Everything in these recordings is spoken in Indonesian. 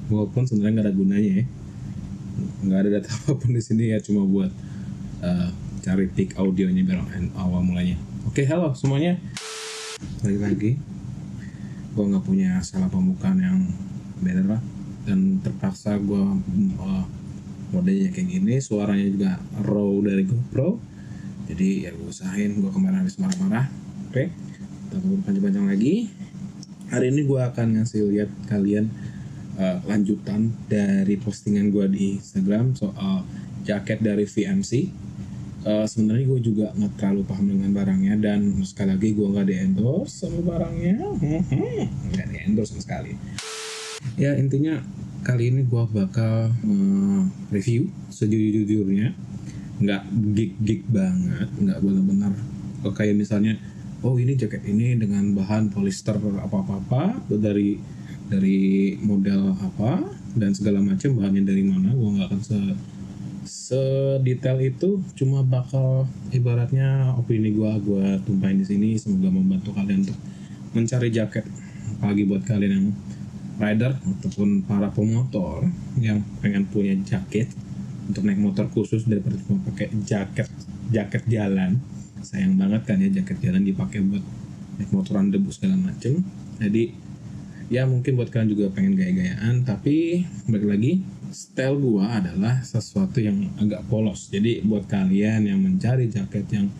walaupun sebenarnya nggak ada gunanya ya, nggak ada data apapun di sini ya, cuma buat cari peak audionya biar awal mulanya. Oke, halo semuanya, balik lagi. Gue nggak punya salah pembukaan yang better lah, dan terpaksa gue modenya kayak gini, suaranya juga raw dari GoPro, jadi ya gue usahain. Gue kemarin habis marah-marah. Oke, tanpa berpanjang-panjang lagi, hari ini gue akan ngasih lihat kalian lanjutan dari postingan gue di Instagram soal jaket dari VMC. Sebenarnya gue juga nggak terlalu paham dengan barangnya, dan sekali lagi gue nggak di-endorse sama barangnya, nggak di-endorse sama sekali. Ya intinya kali ini gue bakal review sejujur-jujurnya, nggak geek banget, nggak benar-benar kayak misalnya oh ini jaket ini dengan bahan polyester apa-apa dari model apa dan segala macam, bahannya dari mana. Gue nggak akan sedetail itu, cuma bakal ibaratnya opini gue tumpahin di sini. Semoga membantu kalian untuk mencari jaket, apalagi buat kalian yang rider ataupun para pemotor yang pengen punya jaket untuk naik motor khusus daripada cuma pakai jaket jalan. Sayang banget kan ya jaket jalan dipakai buat naik motoran debu segala macem. Jadi ya mungkin buat kalian juga pengen gaya-gayaan, tapi balik lagi, style gua adalah sesuatu yang agak polos. Jadi buat kalian yang mencari jaket yang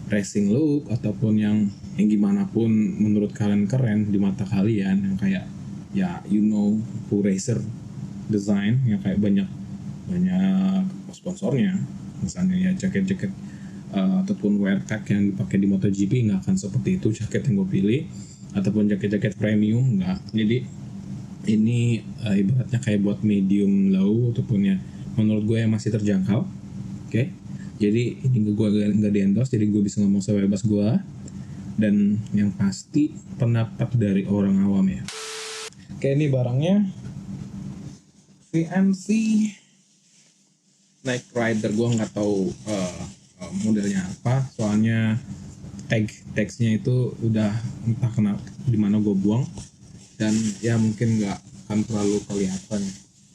racing look ataupun yang gimana pun menurut kalian keren di mata kalian, yang kayak ya you know who racer design, yang kayak banyak sponsornya, misalnya ya jaket-jaket ataupun wear tag yang dipakai di MotoGP, nggak akan seperti itu jaket yang gue pilih, ataupun jaket-jaket premium nggak. Jadi ini ibaratnya kayak buat medium low ataupun ya menurut gue yang masih terjangkau. Oke, jadi ini gue nggak di-endorse, jadi gue bisa ngomong sebebas gue, dan yang pasti pendapat dari orang awam ya. Oke, ini barangnya VMC Night Rider. Gue nggak tahu modelnya apa, soalnya teksnya itu udah entah kenapa di mana gue buang, dan ya mungkin nggak akan terlalu kelihatan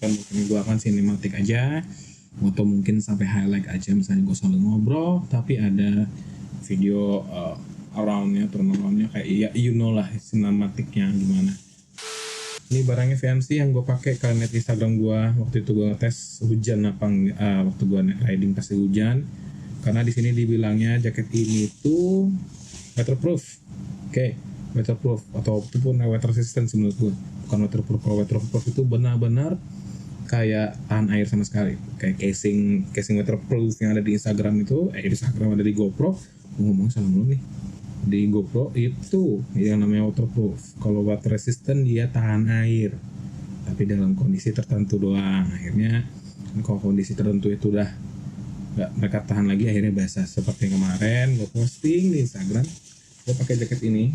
kan. Mungkin gue akan sinematik aja atau mungkin sampai highlight aja, misalnya gue sambil ngobrol tapi ada video aroundnya, turn aroundnya, kayak ya you know lah sinematiknya gimana. Ini barangnya VMC yang gue pakai. Kalian lihat Instagram gue waktu itu gue ngetes hujan apa waktu gue riding pasti hujan, karena di sini dibilangnya jaket ini tuh waterproof. Oke, waterproof ataupun water resistant menurut gue, bukan waterproof. Kalau waterproof itu benar-benar kayak tahan air sama sekali, kayak casing waterproof yang ada di Instagram itu, di Instagram ada di GoPro. Ngomong salah mulu nih, di GoPro itu yang namanya waterproof. Kalau water resistant dia tahan air, tapi dalam kondisi tertentu doang. Akhirnya kalau kondisi tertentu itu udah nggak mereka tahan lagi, akhirnya basah. Seperti yang kemarin gue posting di Instagram, gue pakai jaket ini.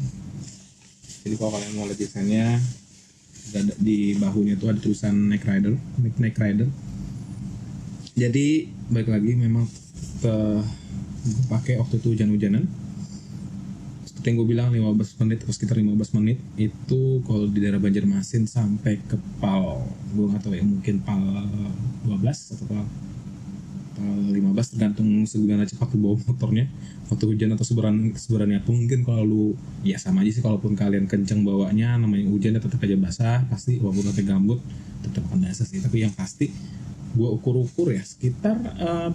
Jadi kalau kalian mau lihat desainnya, di bahunya tuh ada tulisan Night Rider. Jadi balik lagi, memang gue pakai waktu itu hujan-hujanan. Seperti yang gue bilang 15 menit atau sekitar 15 menit itu kalau di daerah Banjarmasin sampai ke Pal, gue nggak tahu ya, mungkin Pal 12 atau Pal 15, tergantung segimana cepat lu bawa motornya waktu hujan atau seberannya pun. Mungkin kalau lu ya sama aja sih, kalaupun kalian kenceng bawanya, namanya hujan ya tetap aja basah pasti, walaupun pakai gambut tetap akan basah sih. Tapi yang pasti gue ukur ya sekitar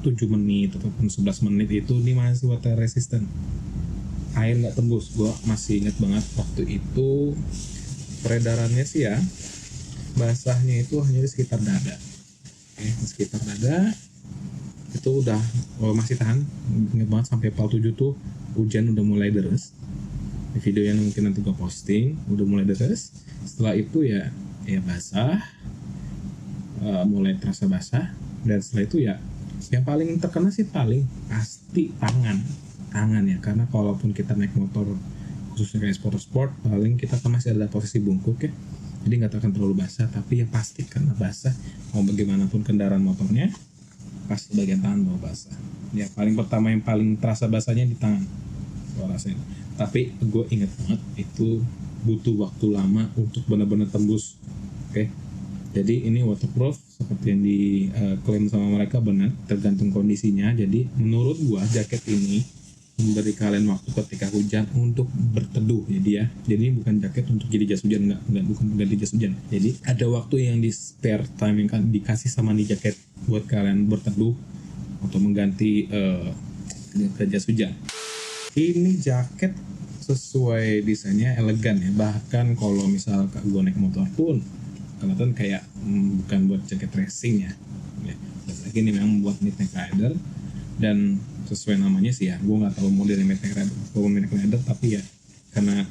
7 menit ataupun 11 menit itu ini masih water resistant, air nggak tembus. Gue masih ingat banget waktu itu peredarannya sih ya, basahnya itu hanya di sekitar dada. Sekitar dada itu udah masih tahan. Ingat banget sampai Pal 7 tuh hujan udah mulai deres. Di video yang mungkin nanti gue posting udah mulai deres. Setelah itu ya basah, mulai terasa basah, dan setelah itu ya yang paling terkena sih paling pasti tangan ya, karena kalaupun kita naik motor khususnya kayak sport paling kita kan masih ada posisi bungkuk ya, jadi nggak akan terlalu basah. Tapi yang pasti karena basah, mau bagaimanapun kendaraan motornya pasti bagian tangan mau basah ya. Paling pertama yang paling terasa basahnya di tangan, gue rasain. Tapi gue inget banget itu butuh waktu lama untuk benar-benar tembus. Oke, Jadi ini waterproof seperti yang diklaim sama mereka, benar, tergantung kondisinya. Jadi menurut gua jaket ini memberi kalian waktu ketika hujan untuk berteduh jadi bukan jaket untuk jadi jas hujan, enggak bukan ganti jas hujan. Jadi ada waktu yang di spare time yang dikasih sama nih jaket buat kalian berteduh atau mengganti jas hujan. Ini jaket sesuai desainnya elegan ya, bahkan kalau misal gue naik motor pun kelihatan kayak bukan buat jaket racing ya. Lagi ini memang buat midnight rider, dan sesuai namanya sih ya, gue nggak tahu modelnya midnight rider, tapi ya karena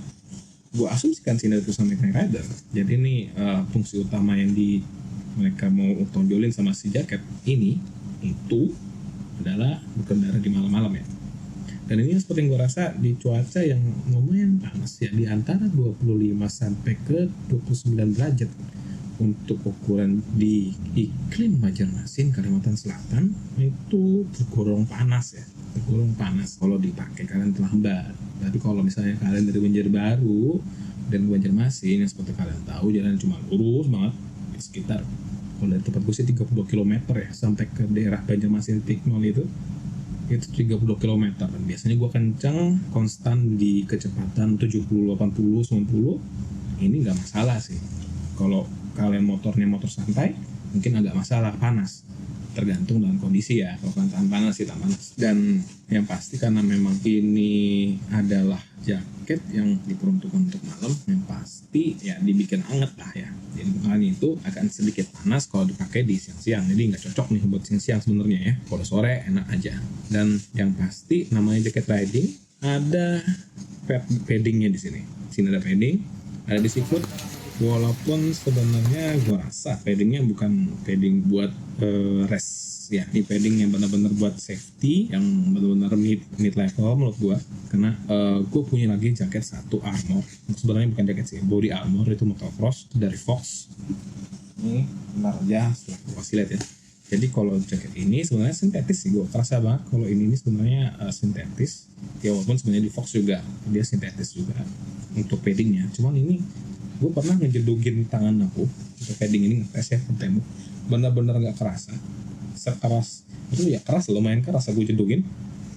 gue asumsikan sih dari tulisan midnight rider, jadi ini fungsi utama yang mereka mau tonjolin sama si jaket ini itu adalah berkendara di malam-malam ya. Dan ini seperti yang gue rasa di cuaca yang lumayan panas ya, di antara 25 sampai ke 29 derajat untuk ukuran di iklim Banjarmasin, Kalimantan Selatan itu tergolong panas ya, tergolong panas kalau dipakai kalian terlambat. Tapi kalau misalnya kalian dari Banjarbaru dan Banjarmasin yang seperti kalian tahu jalan cuma lurus banget ya, sekitar kalau dari tempat gue sih 32 km ya sampai ke daerah Banjarmasin titik 0 itu 32 km, dan biasanya gue kencang konstan di kecepatan 70, 80, 90. Ini nggak masalah sih. Kalau kalian motornya motor santai mungkin agak masalah panas, tergantung dengan kondisi ya. Kalau kalian tahan panas sih tahan panas. Dan yang pasti karena memang ini adalah jaket yang diperuntukkan untuk malam, yang pasti ya dibikin anget lah ya. Jadi makanya itu akan sedikit panas kalau dipakai di siang-siang. Jadi nggak cocok nih buat siang-siang sebenarnya ya. Kalau sore enak aja. Dan yang pasti namanya jaket riding, ada paddingnya di sini. Sini ada padding, ada di sikut. Walaupun sebenarnya gue rasa paddingnya bukan padding buat race ya, ini padding yang benar-benar buat safety, yang benar-benar mid level menurut gue. Karena gue punya lagi jaket satu armor, sebenarnya bukan jaket sih, body armor itu motocross dari Fox. Ini benar aja setelah gue kasih lihat ya. Jadi kalau jaket ini sebenarnya sintetis sih, gue terasa banget kalau ini sebenarnya sintetis ya, walaupun sebenarnya di Fox juga dia sintetis juga untuk paddingnya. Cuman ini gue pernah ngejedugin tangan aku untuk padding ini, ngetes ya ke tembok, benar-benar nggak kerasa sekeras itu ya, keras lumayan keras aku jedugin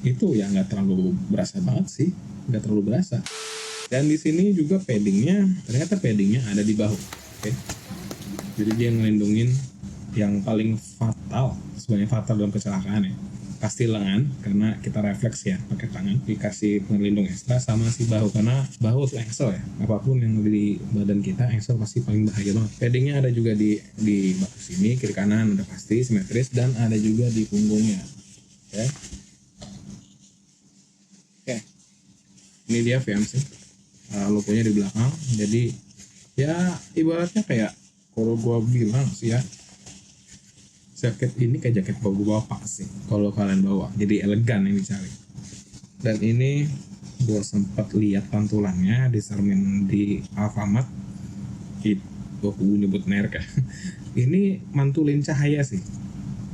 itu ya, nggak terlalu berasa banget sih, nggak terlalu berasa. Dan di sini juga ternyata paddingnya ada di bahu, oke. Jadi dia ngelindungin yang paling fatal, sebenarnya fatal dalam kecelakaan ya, pasti lengan, karena kita refleks ya pakai tangan, dikasih pelindung ekstra sama si bahu, karena bahu itu engsel ya, apapun yang di badan kita engsel pasti paling bahaya banget. Paddingnya ada juga di bahu sini, kiri kanan udah pasti simetris, dan ada juga di punggungnya. Oke. Ini dia VMC, logonya di belakang. Jadi ya ibaratnya kayak kalau gua bilang sih ya, jaket ini kayak jaket bapak sih kalau kalian bawa, jadi elegan yang dicari. Dan ini gue sempat lihat pantulannya di cermin di Alfamart, gue nyebut merek ya. Ini mantulin cahaya sih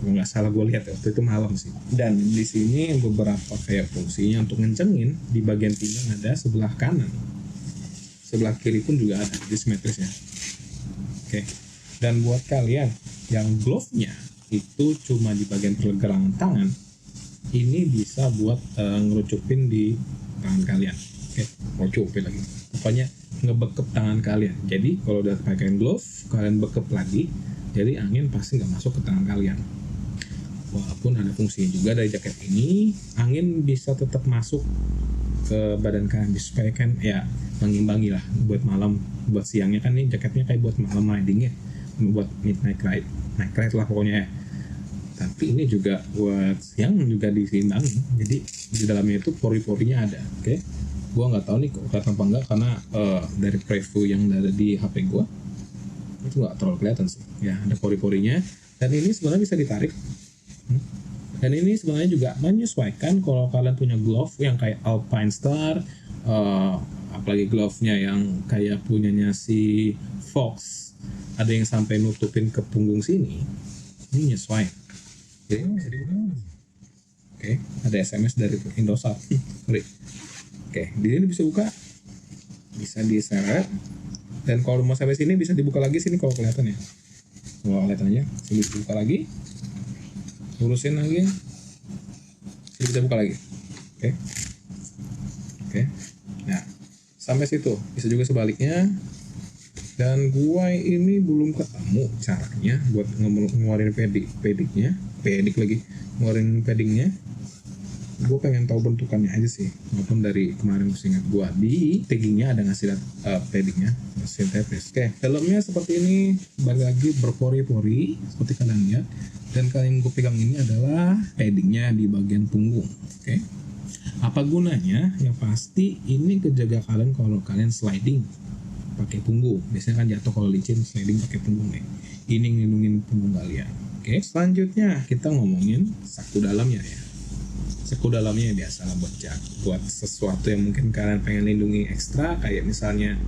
kalau nggak salah, gue lihat waktu itu malam sih. Dan di sini beberapa kayak fungsinya untuk ngencengin, di bagian pinggang ada sebelah kanan, sebelah kiri pun juga ada, jadi simetris ya. Oke. Dan buat kalian yang glove-nya itu cuma di bagian pergelangan tangan, ini bisa buat ngerucupin di tangan kalian. Oke, ngerucupin lagi, pokoknya ngebekep tangan kalian. Jadi kalau udah pakai glove, kalian bekep lagi, jadi angin pasti nggak masuk ke tangan kalian. Walaupun ada fungsinya juga dari jaket ini, angin bisa tetap masuk ke badan kalian, supaya kan ya mengimbangi lah buat malam. Buat siangnya kan nih jaketnya kayak buat malam riding ya, buat midnight ride, night ride lah pokoknya ya. Tapi ini juga buat siang juga diseimbangi, jadi di dalamnya itu pori-porinya ada. Oke, gua nggak tahu nih kok kelihatan apa enggak, karena dari preview yang ada di HP gua itu nggak terlalu kelihatan sih ya, ada pori-porinya. Dan ini sebenarnya bisa ditarik, dan ini sebenarnya juga menyesuaikan kalau kalian punya glove yang kayak Alpine Star, apalagi glove-nya yang kayak punyanya si Fox, ada yang sampai nutupin ke punggung sini, ini nyesuai. Jadi bisa dibuka. Oke, ada SMS dari Indosat. Oke, di sini bisa buka, bisa diseret, dan kalau mau sampai sini bisa dibuka lagi sini kalau kelihatan ya. semoga kelihatan aja. Sini bisa buka lagi, lurusin lagi, sini bisa buka lagi. Oke. Nah, sampai situ. Bisa juga sebaliknya. Dan gua ini belum ketemu caranya buat ngeluarin pediknya, ngeluarin paddingnya. Gue pengen tahu bentukannya aja sih, maupun dari kemarin gue ingat gue di taggingnya ada ngasih paddingnya mesin tepis. Oke, dalamnya seperti ini, balik lagi berpori-pori seperti kalian lihat, dan kalian gue pegang ini adalah paddingnya di bagian punggung. Oke, apa gunanya? Yang pasti ini kejaga kalian kalau kalian sliding pakai punggung. Biasanya kan jatuh kalau licin, sliding pakai punggung nih. Ini ngelindungin punggung kalian. Oke, selanjutnya kita ngomongin saku dalamnya ya. Saku dalamnya biasa lah buat sesuatu yang mungkin kalian pengen lindungi ekstra, kayak misalnya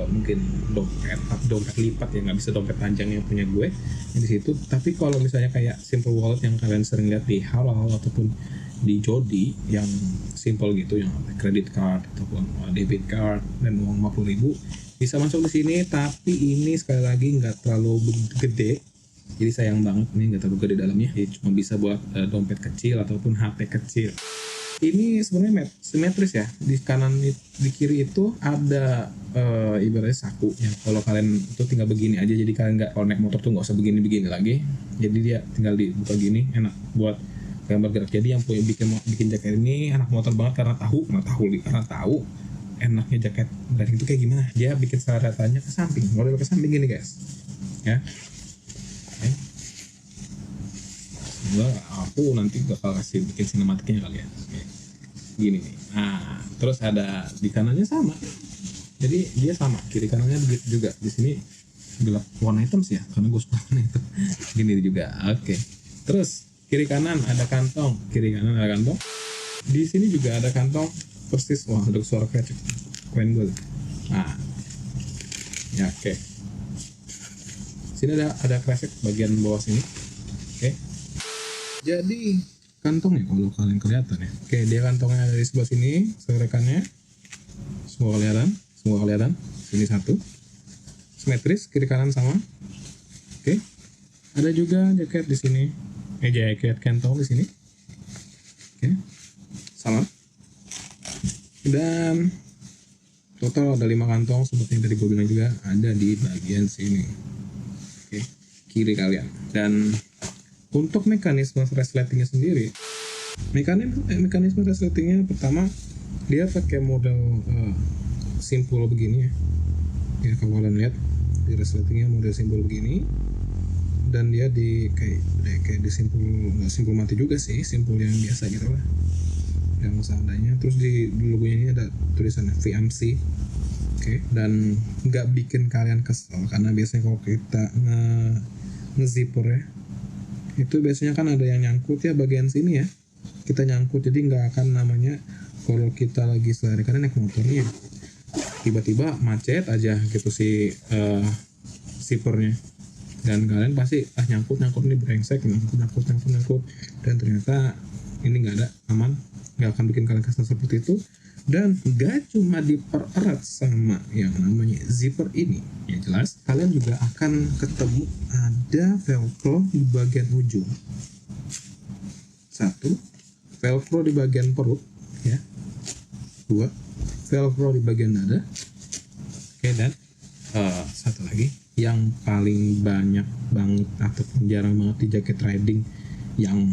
mungkin dompet lipat ya, nggak bisa dompet panjang yang punya gue di situ. Tapi kalau misalnya kayak simple wallet yang kalian sering lihat di Halal ataupun di Jodi yang simple gitu, yang credit card ataupun debit card dan uang 50.000 bisa masuk di sini. Tapi ini sekali lagi nggak terlalu gede, jadi sayang banget ini nggak terlalu gede dalamnya. Jadi cuma bisa buat dompet kecil ataupun HP kecil. Ini sebenarnya simetris ya. Di kanan di kiri itu ada ibaratnya saku yang kalau kalian itu tinggal begini aja. Jadi kalian nggak, kalau naik motor tuh nggak usah begini lagi. Jadi dia tinggal dibuka gini, enak buat kalian bergerak. Jadi yang punya bikin jaket ini anak motor banget karena tahu enaknya jaket dan itu kayak gimana. Dia bikin saratannya ke samping, model ke samping gini guys. Ya. Aku nanti bakal kasih bikin sinematiknya kali ya. Gini nih. Nah, terus ada di kanannya sama. Jadi dia sama, kiri kanannya begitu juga. Di sini gelap warna hitam sih ya, karena gue suka warna hitam. Gini juga. Oke. Terus kiri kanan ada kantong, Di sini juga ada kantong persis. Wah, ada suara krecek. Koin gue. Nah. Ya, oke. Sini ada kresek bagian bawah sini. Oke. Jadi kantongnya kalau kalian kelihatan ya. Oke, dia kantongnya dari sebelah sini, serekannya. Semua kelihatan. Ini satu. Simetris, kiri kanan sama. Oke. Ada juga jaket di sini. Jaket kantong di sini. Oke. Sama. Dan total ada 5 kantong seperti yang tadi gue bilang juga ada di bagian sini. Oke, kiri kalian. Dan untuk mekanisme resletingnya sendiri, mekanisme resletingnya pertama dia pakai model simpul begini ya. Ya kalau kalian lihat di resletingnya model simpul begini, dan dia kayak di simpul mati juga sih, simpul yang biasa gitu lah, yang seadanya. Terus di logonya ini ada tulisan VMC. Oke, dan nggak bikin kalian kesel karena biasanya kalau kita nge-zipper ya, itu biasanya kan ada yang nyangkut ya bagian sini ya, kita nyangkut. Jadi nggak akan namanya kalau kita lagi selari karena naik motornya tiba-tiba macet aja gitu si zippernya, dan kalian pasti nyangkut ini brengsek, nyangkut, dan ternyata ini nggak ada, aman, nggak akan bikin kalian kesal seperti itu. Dan gak cuma dipererat sama yang namanya zipper ini, yang jelas kalian juga akan ketemu ada velcro di bagian ujung. 1. Velcro di bagian perut ya. 2. Velcro di bagian dada. Oke, dan satu lagi yang paling banyak banget ataupun jarang banget di jaket riding yang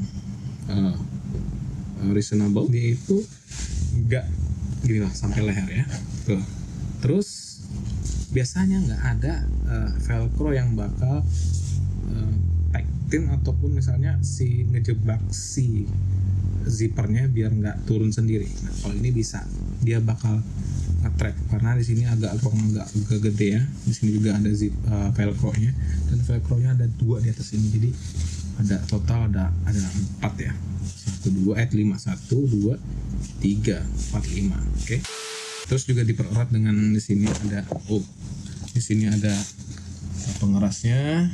reasonable, yaitu nggak gini lah sampai leher ya. Tuh. Terus biasanya nggak ada velcro yang bakal pektin ataupun misalnya si ngejebak si zippernya biar nggak turun sendiri. Nah, kalau ini bisa, dia bakal nge-trap karena di sini agak gede ya. Di sini juga ada velcro-nya, dan velcro-nya ada 2 di atas ini. Jadi ada total ada 4 ya. 5 1 2 3 4 5. Oke. Terus juga dipererat dengan di sini ada pengerasnya.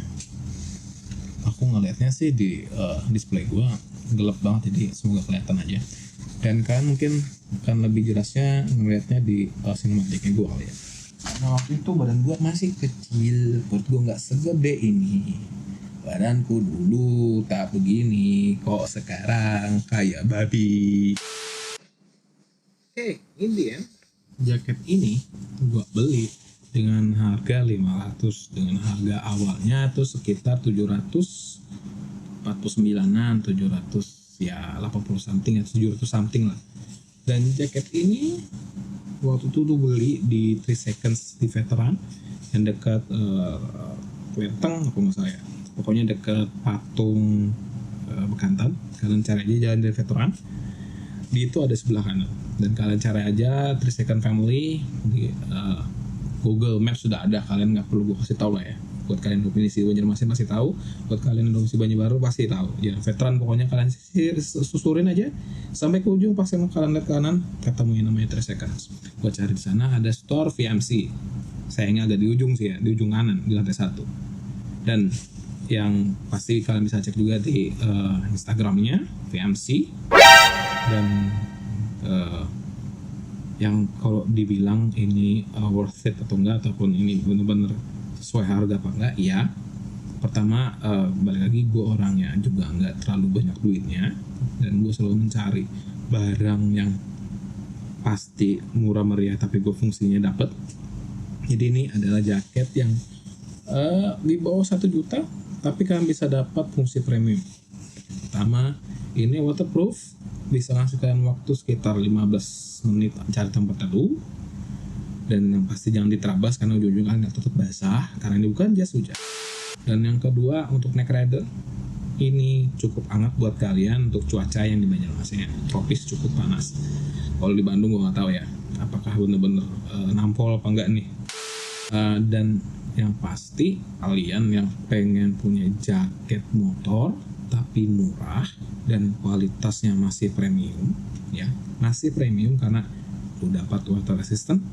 Aku ngelihatnya sih di display gua gelap banget, jadi semoga kelihatan aja. Dan kalian mungkin akan lebih jelasnya ngelihatnya di sinematiknya gua kali ya. karena waktu itu badan gue masih kecil, perut gue nggak segede ini. Badanku dulu tak begini, kok sekarang kayak babi. Oke, ini ya, jaket ini gue beli dengan harga 500, dengan harga awalnya tuh sekitar 749-an, 700 ya 80 something ya 700 something lah. Dan jaket ini waktu itu tuh beli di 3 seconds di Veteran yang dekat Wenteng apa nggak salah ya, pokoknya dekat patung Bekantan. Kalian cari aja jalan dari Veteran, di itu ada sebelah kanan, dan kalian cari aja 3 Second Family di Google Maps sudah ada, kalian nggak perlu gue kasih tahu lah ya. Buat kalian domisili Banjarmasin masih tahu, buat kalian domisili Banjarbaru pasti tahu ya. Veteran pokoknya kalian susurin aja sampai ke ujung, pas kalian lihat kanan ketemu yang namanya 3 Seconds. Gue cari di sana ada store VMC, sayangnya agak di ujung sih ya, di ujung kanan di lantai 1. Dan yang pasti kalian bisa cek juga di Instagramnya VMC. Dan yang kalau dibilang ini worth it atau enggak, ataupun ini bener-bener sesuai harga apa enggak, ya pertama balik lagi gue orangnya juga enggak terlalu banyak duitnya, dan gue selalu mencari barang yang pasti murah meriah tapi gue fungsinya dapet. Jadi ini adalah jaket yang di bawah 1 juta tapi kalian bisa dapat fungsi premium. Pertama, ini waterproof, bisa ngasih kalian waktu sekitar 15 menit cari tempat teduh, dan yang pasti jangan diterabas karena ujung-ujung kalian tetap basah karena ini bukan jas hujan. Dan yang kedua, untuk neck rider ini cukup hangat buat kalian untuk cuaca yang di Banjarmasin, tropis cukup panas. Kalau di Bandung gue nggak tahu ya apakah bener-bener nampol apa enggak nih. Dan yang pasti kalian yang pengen punya jaket motor tapi murah dan kualitasnya masih premium ya, masih premium karena lu dapat water resistant,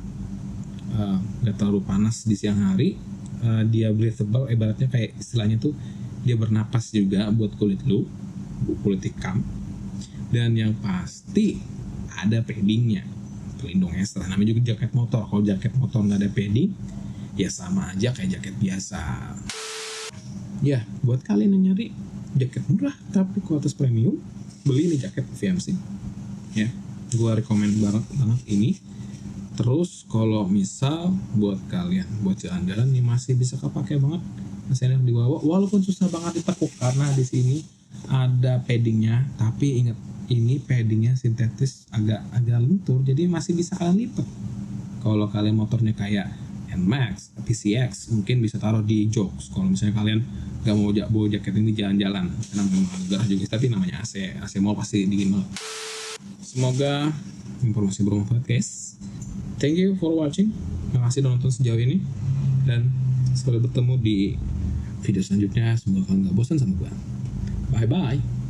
gak terlalu panas di siang hari, dia breathable, ibaratnya kayak istilahnya tuh dia bernapas juga buat kulit lu, kulit ikam. Dan yang pasti ada paddingnya, pelindung ekstra, namanya juga jaket motor. Kalau jaket motor nggak ada padding ya sama aja kayak jaket biasa ya. Buat kalian yang nyari jaket murah tapi kualitas premium, beli nih jaket VMC ya, gue rekomend banget ini. Terus kalau misal buat kalian buat jalan-jalan nih masih bisa kepake banget, masih enak dibawa walaupun susah banget ditekuk karena di sini ada paddingnya. Tapi ingat, ini paddingnya sintetis, agak lentur, jadi masih bisa kalian lipat. Kalau kalian motornya kayak NMAX, PCX, mungkin bisa taruh di jokes. Kalau misalnya kalian gak mau bawa jaket ini jalan-jalan, karena memang gerah juga, tapi namanya AC mall pasti dingin banget. Semoga informasi bermanfaat guys. Thank you for watching. Terima kasih udah nonton sejauh ini, dan sampai bertemu di video selanjutnya. Semoga kalian gak bosan sama gue. Bye bye.